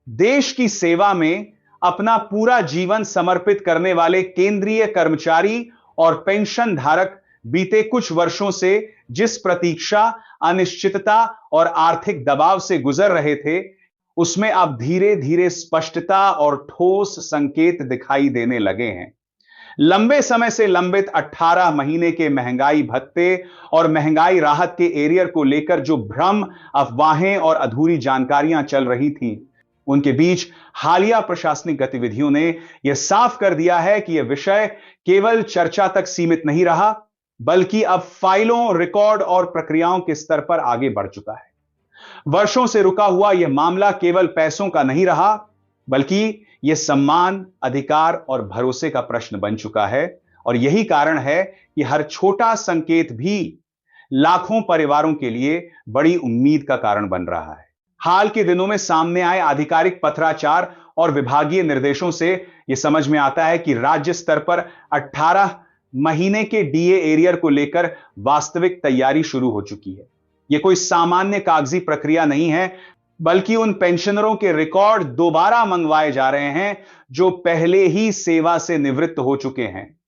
देश की सेवा में अपना पूरा जीवन समर्पित करने वाले केंद्रीय कर्मचारी और पेंशन धारक बीते कुछ वर्षों से जिस प्रतीक्षा, अनिश्चितता और आर्थिक दबाव से गुजर रहे थे, उसमें अब धीरे धीरे स्पष्टता और ठोस संकेत दिखाई देने लगे हैं। लंबे समय से लंबित 18 महीने के महंगाई भत्ते और महंगाई राहत के एरियर को लेकर जो भ्रम, अफवाहें और अधूरी जानकारियां चल रही थीं, उनके बीच हालिया प्रशासनिक गतिविधियों ने यह साफ कर दिया है कि यह विषय केवल चर्चा तक सीमित नहीं रहा, बल्कि अब फाइलों, रिकॉर्ड और प्रक्रियाओं के स्तर पर आगे बढ़ चुका है। वर्षों से रुका हुआ यह मामला केवल पैसों का नहीं रहा, बल्कि यह सम्मान, अधिकार और भरोसे का प्रश्न बन चुका है। और यही कारण है कि हर छोटा संकेत भी लाखों परिवारों के लिए बड़ी उम्मीद का कारण बन रहा है। हाल के दिनों में सामने आए आधिकारिक पत्राचार और विभागीय निर्देशों से यह समझ में आता है कि राज्य स्तर पर 18 महीने के डीए एरियर को लेकर वास्तविक तैयारी शुरू हो चुकी है। यह कोई सामान्य कागजी प्रक्रिया नहीं है, बल्कि उन पेंशनरों के रिकॉर्ड दोबारा मंगवाए जा रहे हैं जो पहले ही सेवा से निवृत्त हो चुके हैं।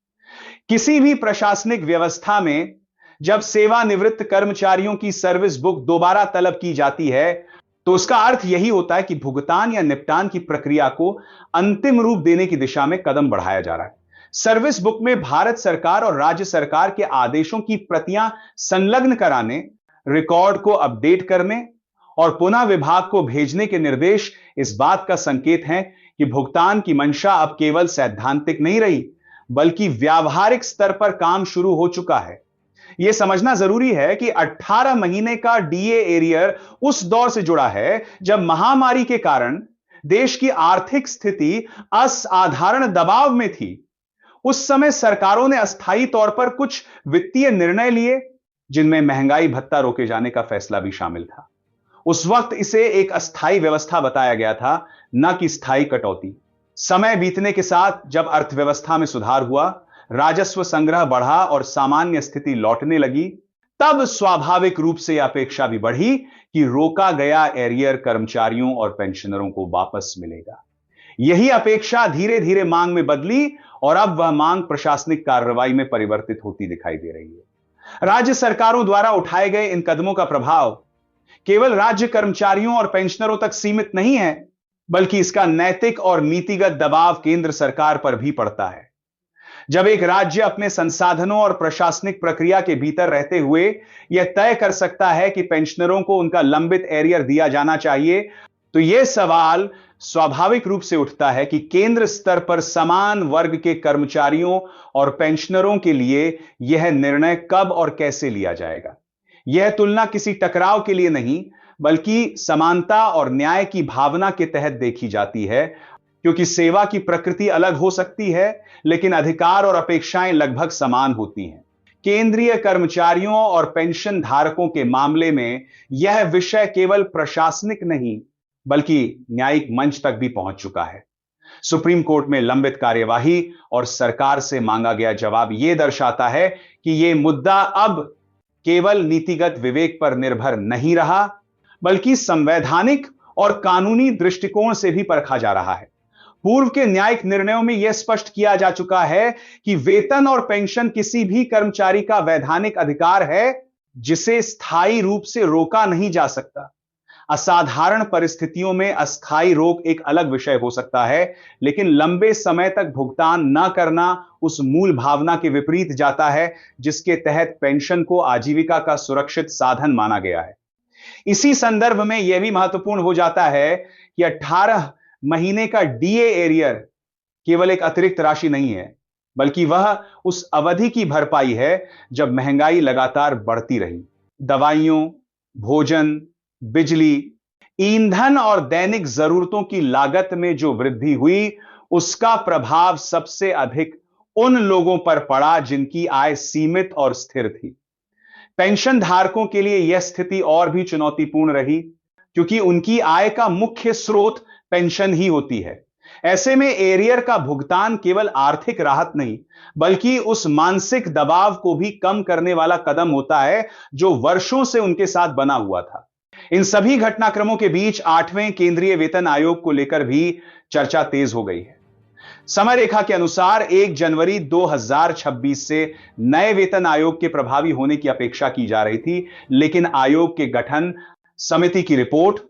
किसी भी प्रशासनिक व्यवस्था में जब सेवानिवृत्त कर्मचारियों की सर्विस बुक दोबारा तलब की जाती है, तो उसका अर्थ यही होता है कि भुगतान या निपटान की प्रक्रिया को अंतिम रूप देने की दिशा में कदम बढ़ाया जा रहा है। सर्विस बुक में भारत सरकार और राज्य सरकार के आदेशों की प्रतियां संलग्न कराने, रिकॉर्ड को अपडेट करने और पुनः विभाग को भेजने के निर्देश इस बात का संकेत हैं कि भुगतान की मंशा अब केवल सैद्धांतिक नहीं रही, बल्कि व्यावहारिक स्तर पर काम शुरू हो चुका है। यह समझना जरूरी है कि 18 महीने का डीए एरियर उस दौर से जुड़ा है जब महामारी के कारण देश की आर्थिक स्थिति असाधारण दबाव में थी। उस समय सरकारों ने अस्थायी तौर पर कुछ वित्तीय निर्णय लिए, जिनमें महंगाई भत्ता रोके जाने का फैसला भी शामिल था। उस वक्त इसे एक अस्थायी व्यवस्था बताया गया था, न कि स्थायी कटौती। समय बीतने के साथ जब अर्थव्यवस्था में सुधार हुआ, राजस्व संग्रह बढ़ा और सामान्य स्थिति लौटने लगी, तब स्वाभाविक रूप से अपेक्षा भी बढ़ी कि रोका गया एरियर कर्मचारियों और पेंशनरों को वापस मिलेगा। यही अपेक्षा धीरे धीरे मांग में बदली और अब वह मांग प्रशासनिक कार्रवाई में परिवर्तित होती दिखाई दे रही है। राज्य सरकारों द्वारा उठाए गए इन कदमों का प्रभाव केवल राज्य कर्मचारियों और पेंशनरों तक सीमित नहीं है, बल्कि इसका नैतिक और नीतिगत दबाव केंद्र सरकार पर भी पड़ता है। जब एक राज्य अपने संसाधनों और प्रशासनिक प्रक्रिया के भीतर रहते हुए यह तय कर सकता है कि पेंशनरों को उनका लंबित एरियर दिया जाना चाहिए, तो यह सवाल स्वाभाविक रूप से उठता है कि केंद्र स्तर पर समान वर्ग के कर्मचारियों और पेंशनरों के लिए यह निर्णय कब और कैसे लिया जाएगा। यह तुलना किसी टकराव के लिए नहीं, बल्कि समानता और न्याय की भावना के तहत देखी जाती है, क्योंकि सेवा की प्रकृति अलग हो सकती है, लेकिन अधिकार और अपेक्षाएं लगभग समान होती हैं। केंद्रीय कर्मचारियों और पेंशन धारकों के मामले में यह विषय केवल प्रशासनिक नहीं, बल्कि न्यायिक मंच तक भी पहुंच चुका है। सुप्रीम कोर्ट में लंबित कार्यवाही और सरकार से मांगा गया जवाब यह दर्शाता है कि यह मुद्दा अब केवल नीतिगत विवेक पर निर्भर नहीं रहा, बल्कि संवैधानिक और कानूनी दृष्टिकोण से भी परखा जा रहा है। पूर्व के न्यायिक निर्णयों में यह स्पष्ट किया जा चुका है कि वेतन और पेंशन किसी भी कर्मचारी का वैधानिक अधिकार है, जिसे स्थायी रूप से रोका नहीं जा सकता। असाधारण परिस्थितियों में अस्थायी रोक एक अलग विषय हो सकता है, लेकिन लंबे समय तक भुगतान न करना उस मूल भावना के विपरीत जाता है जिसके तहत पेंशन को आजीविका का सुरक्षित साधन माना गया है। इसी संदर्भ में यह भी महत्वपूर्ण हो जाता है कि 18 महीने का डीए एरियर केवल एक अतिरिक्त राशि नहीं है, बल्कि वह उस अवधि की भरपाई है जब महंगाई लगातार बढ़ती रही। दवाइयों, भोजन, बिजली, ईंधन और दैनिक जरूरतों की लागत में जो वृद्धि हुई, उसका प्रभाव सबसे अधिक उन लोगों पर पड़ा जिनकी आय सीमित और स्थिर थी। पेंशन धारकों के लिए यह स्थिति और भी चुनौतीपूर्ण रही, क्योंकि उनकी आय का मुख्य स्रोत पेंशन ही होती है। ऐसे में एरियर का भुगतान केवल आर्थिक राहत नहीं, बल्कि उस मानसिक दबाव को भी कम करने वाला कदम होता है जो वर्षों से उनके साथ बना हुआ था। इन सभी घटनाक्रमों के बीच 8वें केंद्रीय वेतन आयोग को लेकर भी चर्चा तेज हो गई है। समय रेखा के अनुसार 1 जनवरी 2026 से नए वेतन आयोग के प्रभावी होने की अपेक्षा की जा रही थी, लेकिन आयोग के गठन, समिति की रिपोर्ट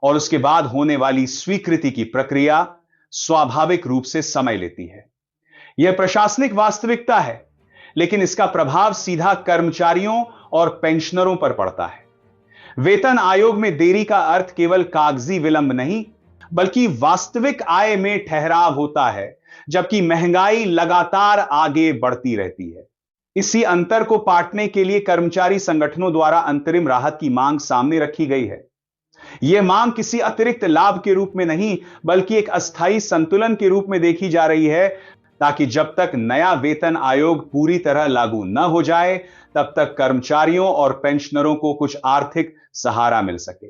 और उसके बाद होने वाली स्वीकृति की प्रक्रिया स्वाभाविक रूप से समय लेती है। यह प्रशासनिक वास्तविकता है, लेकिन इसका प्रभाव सीधा कर्मचारियों और पेंशनरों पर पड़ता है। वेतन आयोग में देरी का अर्थ केवल कागजी विलंब नहीं, बल्कि वास्तविक आय में ठहराव होता है, जबकि महंगाई लगातार आगे बढ़ती रहती है। इसी अंतर को पाटने के लिए कर्मचारी संगठनों द्वारा अंतरिम राहत की मांग सामने रखी गई है। यह मांग किसी अतिरिक्त लाभ के रूप में नहीं, बल्कि एक अस्थायी संतुलन के रूप में देखी जा रही है, ताकि जब तक नया वेतन आयोग पूरी तरह लागू न हो जाए, तब तक कर्मचारियों और पेंशनरों को कुछ आर्थिक सहारा मिल सके।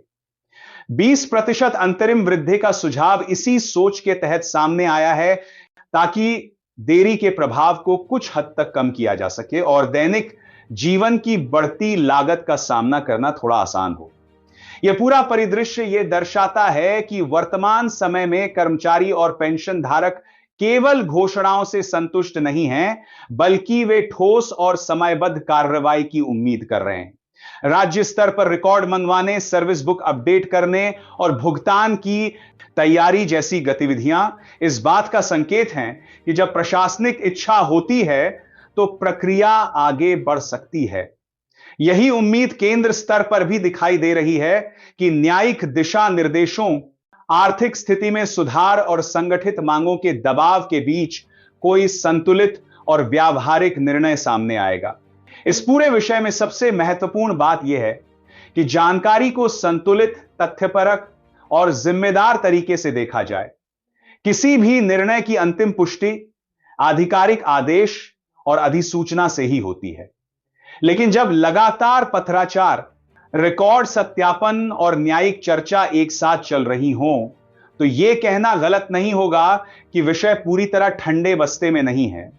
20% अंतरिम वृद्धि का सुझाव इसी सोच के तहत सामने आया है, ताकि देरी के प्रभाव को कुछ हद तक कम किया जा सके और दैनिक जीवन की बढ़ती लागत का सामना करना थोड़ा आसान हो। यह पूरा परिदृश्य यह दर्शाता है कि वर्तमान समय में कर्मचारी और पेंशन धारक केवल घोषणाओं से संतुष्ट नहीं हैं, बल्कि वे ठोस और समयबद्ध कार्रवाई की उम्मीद कर रहे हैं। राज्य स्तर पर रिकॉर्ड मंगवाने, सर्विस बुक अपडेट करने और भुगतान की तैयारी जैसी गतिविधियां इस बात का संकेत हैं कि जब प्रशासनिक इच्छा होती है तो प्रक्रिया आगे बढ़ सकती है। यही उम्मीद केंद्र स्तर पर भी दिखाई दे रही है कि न्यायिक दिशा निर्देशों, आर्थिक स्थिति में सुधार और संगठित मांगों के दबाव के बीच कोई संतुलित और व्यावहारिक निर्णय सामने आएगा। इस पूरे विषय में सबसे महत्वपूर्ण बात यह है कि जानकारी को संतुलित, तथ्यपरक और जिम्मेदार तरीके से देखा जाए। किसी भी निर्णय की अंतिम पुष्टि आधिकारिक आदेश और अधिसूचना से ही होती है, लेकिन जब लगातार पत्राचार, रिकॉर्ड सत्यापन और न्यायिक चर्चा एक साथ चल रही हो, तो यह कहना गलत नहीं होगा कि विषय पूरी तरह ठंडे बस्ते में नहीं है।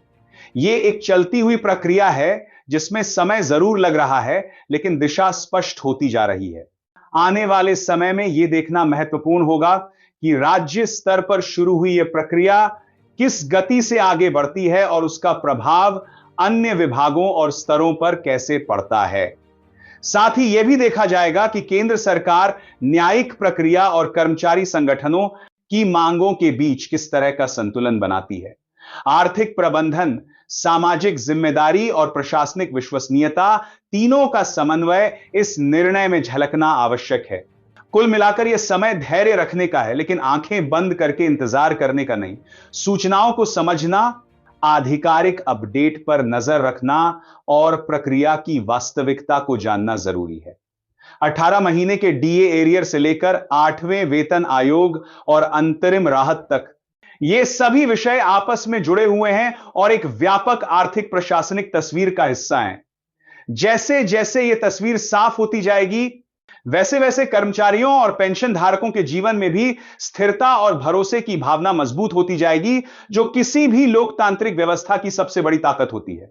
यह एक चलती हुई प्रक्रिया है जिसमें समय जरूर लग रहा है, लेकिन दिशा स्पष्ट होती जा रही है। आने वाले समय में यह देखना महत्वपूर्ण होगा कि राज्य स्तर पर शुरू हुई यह प्रक्रिया किस गति से आगे बढ़ती है और उसका प्रभाव अन्य विभागों और स्तरों पर कैसे पड़ता है। साथ ही यह भी देखा जाएगा कि केंद्र सरकार न्यायिक प्रक्रिया और कर्मचारी संगठनों की मांगों के बीच किस तरह का संतुलन बनाती है। आर्थिक प्रबंधन, सामाजिक जिम्मेदारी और प्रशासनिक विश्वसनीयता, तीनों का समन्वय इस निर्णय में झलकना आवश्यक है। कुल मिलाकर यह समय धैर्य रखने का है, लेकिन आंखें बंद करके इंतजार करने का नहीं। सूचनाओं को समझना, आधिकारिक अपडेट पर नजर रखना और प्रक्रिया की वास्तविकता को जानना जरूरी है। 18 महीने के डीए एरियर से लेकर 8वें वेतन आयोग और अंतरिम राहत तक, ये सभी विषय आपस में जुड़े हुए हैं और एक व्यापक आर्थिक प्रशासनिक तस्वीर का हिस्सा हैं। जैसे जैसे यह तस्वीर साफ होती जाएगी, वैसे वैसे कर्मचारियों और पेंशन धारकों के जीवन में भी स्थिरता और भरोसे की भावना मजबूत होती जाएगी, जो किसी भी लोकतांत्रिक व्यवस्था की सबसे बड़ी ताकत होती है।